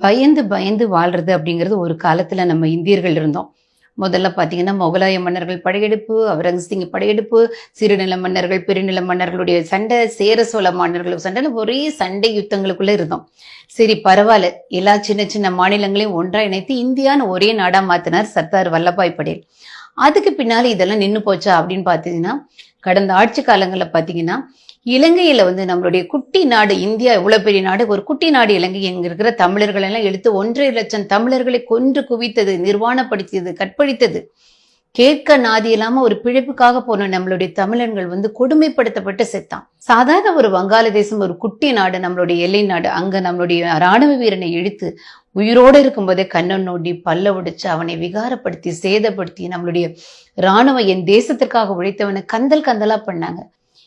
பயந்து பயந்து வாழ்றது அப்படிங்கிறது ஒரு காலத்துல நம்ம இந்தியர்கள் இருந்தோம். முதல்ல பாத்தீங்கன்னா முகலாய மன்னர்கள் படையெடுப்பு, அவுரங்கசீப் படையெடுப்பு, சிறுநில மன்னர்கள் பெருநில மன்னர்களுடைய சண்டை, சேர சோழ மன்னர்கள் சண்டை, ஒரே சண்டை யுத்தங்களுக்குள்ள இருந்தோம். சரி பரவாயில்ல, எல்லா சின்ன சின்ன மாநிலங்களையும் ஒன்றா இணைத்து இந்தியான்னு ஒரே நாடா மாத்தினார் சர்தார் வல்லபாய் படேல். அதுக்கு பின்னால இதெல்லாம் நின்னு போச்சா அப்படின்னு பாத்தீங்கன்னா, கடந்த ஆட்சி காலங்கள்ல பாத்தீங்கன்னா இலங்கையில நம்மளுடைய குட்டி நாடு இந்தியா, இவ்வளவு பெரிய நாடு, ஒரு குட்டி நாடு இலங்கை. இங்க இருக்கிற தமிழர்கள் எல்லாம் எடுத்து 1.5 லட்சம் தமிழர்களை கொன்று குவித்தது, நிர்வாணப்படுத்தியது, கற்பழித்தது. கேட்க நாதி இல்லாம ஒரு பிழைப்புக்காக போன நம்மளுடைய தமிழர்கள் கொடுமைப்படுத்தப்பட்டு செத்தான். சாதாரண ஒரு வங்காளதேசம், ஒரு குட்டி நாடு, நம்மளுடைய எல்லை நாடு. அங்க நம்மளுடைய ராணுவ வீரனை இழுத்து உயிரோடு இருக்கும்போதே கண்ணன் நோண்டி பல்ல உடைச்சு அவனை விகாரப்படுத்தி சேதப்படுத்தி நம்மளுடைய ராணுவம் என் தேசத்திற்காக உழைத்தவனை கந்தல் கந்தலா பண்ணாங்க.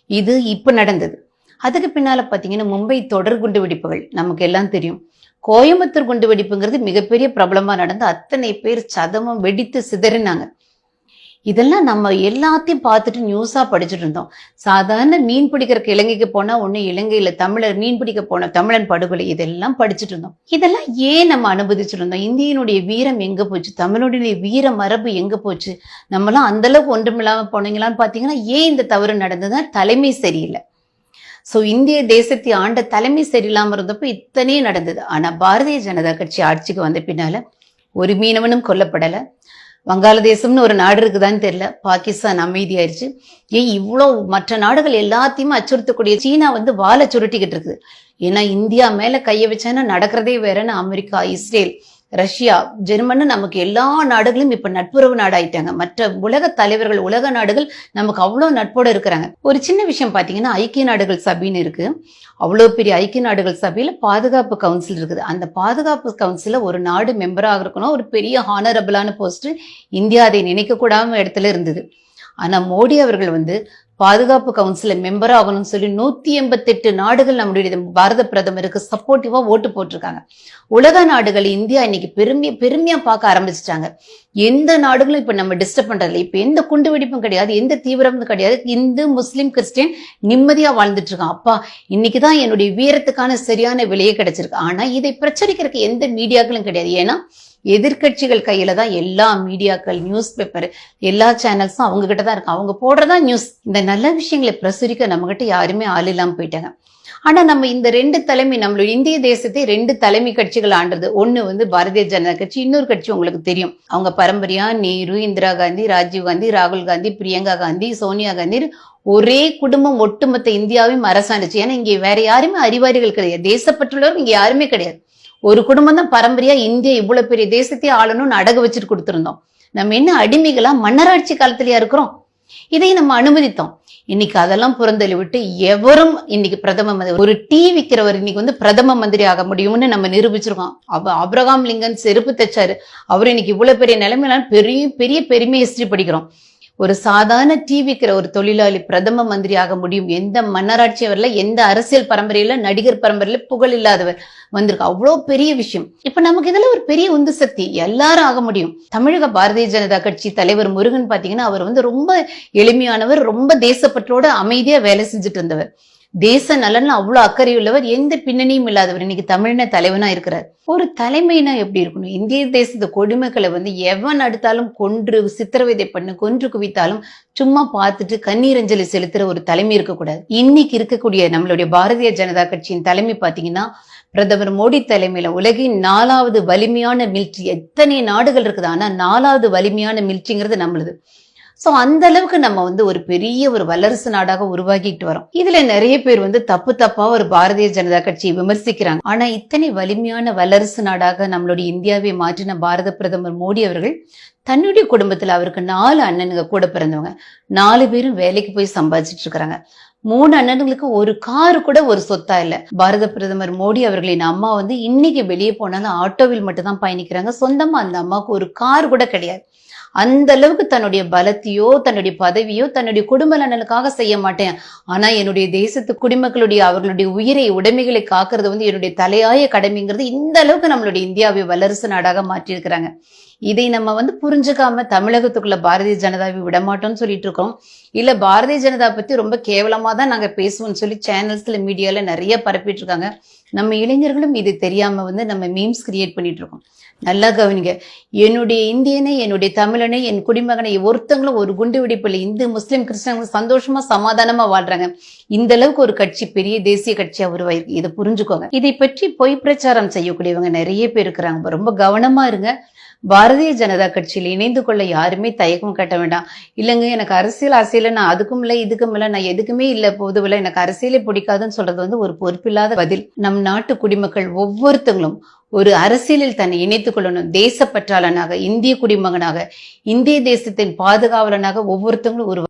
இது இப்ப நடந்தது. அதுக்கு பின்னால பாத்தீங்கன்னா மும்பை தொடர் குண்டு வெடிப்புகள் நமக்கு எல்லாம் தெரியும். கோயம்புத்தூர் குண்டு வெடிப்புங்கிறது மிகப்பெரிய பிரபலமா நடந்து அத்தனை பேர் சதமும் வெடித்து சிதறினாங்க. இதெல்லாம் நம்ம எல்லாத்தையும் பார்த்துட்டு நியூஸா படிச்சுட்டு இருந்தோம். சாதாரண மீன் பிடிக்கிறதுக்கு இலங்கைக்கு போனா ஒண்ணு இலங்கையில தமிழர் மீன் பிடிக்க போன தமிழன் படுகொலை, இதெல்லாம் படிச்சுட்டு இருந்தோம். இதெல்லாம் ஏன் நம்ம அனுமதிச்சுட்டு இருந்தோம்? இந்தியனுடைய வீரம் எங்க போச்சு? தமிழுடைய வீர மரபு எங்க போச்சு? நம்மளாம் அந்த அளவுக்கு ஒன்றுமில்லாம போனீங்களான்னு பாத்தீங்கன்னா ஏன் இந்த தவறு நடந்ததுன்னா தலைமை சரியில்லை. சோ இந்திய தேசத்தை ஆண்ட தலைமை சரியில்லாம இருந்தப்ப இத்தனையும் நடந்தது. ஆனா பாரதிய ஜனதா கட்சி ஆட்சிக்கு வந்த பின்னால ஒரு மீனவனும் கொல்லப்படல. வங்காளதேசம்னு ஒரு நாடு இருக்குதான்னு தெரியல, பாகிஸ்தான் அமைதியாயிருச்சு. ஏன் இவ்வளோ மற்ற நாடுகள் எல்லாத்தையுமே அச்சுறுத்தக்கூடிய சீனா வாழை சுருட்டிக்கிட்டு இருக்குது. ஏன்னா இந்தியா மேல கைய வச்சானா நடக்கிறதே வேறன்னு அமெரிக்கா, இஸ்ரேல், ரஷ்யா, ஜெர்மன், நமக்கு எல்லா நாடுகளும் இப்ப நட்புறவு நாடாயிட்டாங்க. மற்ற உலக தலைவர்கள், உலக நாடுகள் நமக்கு அவ்வளவு நட்போட இருக்கிறாங்க. ஒரு சின்ன விஷயம் பாத்தீங்கன்னா ஐக்கிய நாடுகள் சபைன்னு இருக்கு. அவ்வளவு பெரிய ஐக்கிய நாடுகள் சபையில பாதுகாப்பு கவுன்சில் இருக்குது. அந்த பாதுகாப்பு கவுன்சில ஒரு நாடு மெம்பராக இருக்கணும், ஒரு பெரிய ஹானரபிளான போஸ்ட். இந்தியா அதை நினைக்க கூடாம இடத்துல இருந்தது. ஆனா மோடி அவர்கள் பாதுகாப்பு கவுன்சில மெம்பர் ஆகணும்னு சொல்லி 188 நாடுகள் நம்மளுடைய பாரத பிரதமருக்கு சப்போர்ட்டிவா ஓட்டு போட்டிருக்காங்க. உலக நாடுகள் இந்தியா இன்னைக்கு பெருமையா பார்க்க ஆரம்பிச்சிட்டாங்க. எந்த நாடுகளும் இப்ப நம்ம டிஸ்டர்ப் பண்றதில்ல. இப்ப எந்த குண்டு வெடிப்பும் கிடையாது, எந்த தீவிரமும் கிடையாது. இந்து, முஸ்லிம், கிறிஸ்டியன் நிம்மதியா வாழ்ந்துட்டு இருக்கான். அப்பா இன்னைக்குதான் என்னுடைய வீரத்துக்கான சரியான விலையே கிடைச்சிருக்கு. ஆனா இதை பிரச்சனைக்கிறதுக்கு எந்த மீடியாக்களும் கிடையாது. ஏன்னா எதிர்கட்சிகள் கையில தான் எல்லா மீடியாக்கள், நியூஸ் பேப்பர், எல்லா சேனல்ஸும் அவங்க கிட்ட தான் இருக்கு. அவங்க போடுறதா நியூஸ். இந்த நல்ல விஷயங்களை பிரசுரிக்க நம்ம கிட்ட யாருமே ஆள் இல்லாம போயிட்டாங்க. ஆனா நம்ம இந்த 2 தலைமை, நம்மளுடைய இந்திய தேசத்தை 2 தலைமை கட்சிகள் ஆண்டது. ஒண்ணு பாரதிய ஜனதா கட்சி, இன்னொரு கட்சி உங்களுக்கு தெரியும். அவங்க பரம்பரையா நேரு, இந்திரா காந்தி, ராஜீவ் காந்தி, ராகுல் காந்தி, பிரியங்கா காந்தி, சோனியா காந்தி, ஒரே குடும்பம் ஒட்டுமொத்த இந்தியாவையும் அரசாண்டுச்சு. ஏன்னா இங்க வேற யாருமே அறிவாளிகள் கிடையாது, தேசப்பற்றுள்ளவர் இங்க யாருமே கிடையாது. ஒரு குடும்பம் தான் பரம்பரையா இந்தியா இவ்வளவு பெரிய தேசத்தையே ஆளணும்னு அடகு வச்சுட்டு கொடுத்திருந்தோம். நம்ம என்ன அடிமைகளா மன்னராட்சி காலத்திலயா இருக்கிறோம்? இதையும் நம்ம அனுமதித்தோம். இன்னைக்கு அதெல்லாம் புறந்தள்ளி விட்டு எவரும் இன்னைக்கு பிரதம மந்திரி, ஒரு டீ விற்கிறவர் இன்னைக்கு பிரதம மந்திரி ஆக முடியும்னு நம்ம நிரூபிச்சிருக்கோம். ஆபிரகாம் லிங்கன் செருப்பு தைச்சாரு, அவர் இன்னைக்கு இவ்வளவு பெரிய நிலைமையில பெரிய பெரிய பெருமை ஹிஸ்டரி படிக்கிறோம். ஒரு சாதாரண டீ விற்கிற ஒரு தொழிலாளி பிரதம மந்திரி ஆக முடியும். எந்த மன்னராட்சி வரல, எந்த அரசியல் பரம்பரையில, நடிகர் பரம்பரையில புகழ் இல்லாதவர் வந்திருக்கு. அவ்வளவு பெரிய விஷயம். இப்ப நமக்கு இதுல ஒரு பெரிய உந்து சக்தி, எல்லாரும் ஆக முடியும். தமிழக பாரதிய ஜனதா கட்சி தலைவர் முருகன் பாத்தீங்கன்னா அவர் ரொம்ப எளிமையானவர், ரொம்ப தேசப்பற்றோட அமைதியா வேலை செஞ்சுட்டு இருந்தவர். தேச நலன்ல அவ்வளவு அக்கறை உள்ளவர், எந்த பின்னணியும் இல்லாதவர் இன்னைக்கு தமிழின தலைவனா இருக்கிறார். ஒரு தலைமைனா எப்படி இருக்கணும்? இந்திய தேசத்து கொடுமைகளை எவன் அடுத்தாலும் கொன்று சித்திரவதை பண்ணு, கொன்று குவித்தாலும் சும்மா பார்த்துட்டு கண்ணீரஞ்சலி செலுத்துற ஒரு தலைமை இருக்கக்கூடாது. இன்னைக்கு இருக்கக்கூடிய நம்மளுடைய பாரதிய ஜனதா கட்சியின் தலைமை பாத்தீங்கன்னா பிரதமர் மோடி தலைமையில உலகின் 4வது வலிமையான மிலிட்ரி. எத்தனை நாடுகள் இருக்குது, ஆனா 4வது வலிமையான மிலிட்ரிங்கிறது நம்மளுது. சோ அந்த அளவுக்கு நம்ம ஒரு பெரிய ஒரு வல்லரசு நாடாக உருவாக்கிட்டு வரோம். இதுல நிறைய பேர் தப்பா ஒரு பாரதிய ஜனதா கட்சியை விமர்சிக்கிறாங்க. ஆனா இத்தனை வலிமையான வல்லரசு நாடாக நம்மளுடைய இந்தியாவை மாற்றின பாரத பிரதமர் மோடி அவர்கள் தன்னுடைய குடும்பத்துல, அவருக்கு 4 அண்ணனுங்க கூட பிறந்தவங்க, 4 பேரும் வேலைக்கு போய் சம்பாதிச்சிட்டு இருக்கிறாங்க. 3 அண்ணனுங்களுக்கு ஒரு காரு கூட ஒரு சொத்தா இல்ல. பாரத பிரதமர் மோடி அவர்களின் அம்மா இன்னைக்கு வெளியே போனாலும் ஆட்டோவில் மட்டும் தான் பயணிக்கிறாங்க. சொந்தமா அந்த அம்மாவுக்கு ஒரு கார் கூட கிடையாது. அந்த அளவுக்கு தன்னுடைய பலத்தையோ, தன்னுடைய பதவியோ, தன்னுடைய குடும்ப நலனுக்காக செய்ய மாட்டேன், ஆனா என்னுடைய தேசத்து குடிமக்களுடைய அவர்களுடைய உயிரை, உடைமைகளை காக்கிறது என்னுடைய தலையாய கடமைங்கிறது. இந்த அளவுக்கு நம்மளுடைய இந்தியாவை வல்லரசு நாடாக மாற்றியிருக்கிறாங்க. இதை நம்ம புரிஞ்சுக்காம தமிழகத்துக்குள்ள பாரதிய ஜனதாவை விடமாட்டோம்னு சொல்லிட்டு இருக்கோம். இல்ல பாரதிய ஜனதா பத்தி ரொம்ப கேவலமா தான் நாங்க பேசுவோம்னு சொல்லி சேனல்ஸ்ல மீடியால நிறைய பரப்பிட்டு இருக்காங்க. நம்ம இளைஞர்களும் இது தெரியாம நம்ம மீம்ஸ் கிரியேட் பண்ணிட்டு இருக்கோம். நல்லா கவனிங்க. என்னுடைய இந்தியனை, என்னுடைய தமிழனை, என் குடிமகனை ஒருத்தங்களும் ஒரு குண்டு வெடிப்பில் இந்து முஸ்லிம் கிறிஸ்தவங்க சந்தோஷமா சமாதானமா வாழ்றாங்க. இந்த அளவுக்கு ஒரு கட்சி பெரிய தேசிய கட்சியா உருவாயிருக்கு. இதை புரிஞ்சுக்கோங்க. இதை பற்றி பொய் பிரச்சாரம் செய்யக்கூடியவங்க நிறைய பேர் இருக்கிறாங்க. ரொம்ப கவனமா இருங்க. பாரதிய ஜனதா கட்சியில் இணைந்து கொள்ள யாருமே தயக்கம் கட்ட வேண்டாம். இல்லைங்க எனக்கு அரசியல் நான் அதுக்கும் இல்லை இதுக்கும் இல்லை, நான் எதுக்குமே இல்லை பொதுவில் எனக்கு அரசியலே பிடிக்காதுன்னு சொல்றது ஒரு பொறுப்பில்லாத பதில். நம் நாட்டு குடிமக்கள் ஒவ்வொருத்தங்களும் ஒரு அரசியலில் தன்னை இணைத்துக் கொள்ளணும். தேசப்பற்றாளனாக, இந்திய குடிமகனாக, இந்திய தேசத்தின் பாதுகாவலனாக ஒவ்வொருத்தங்களும் ஒரு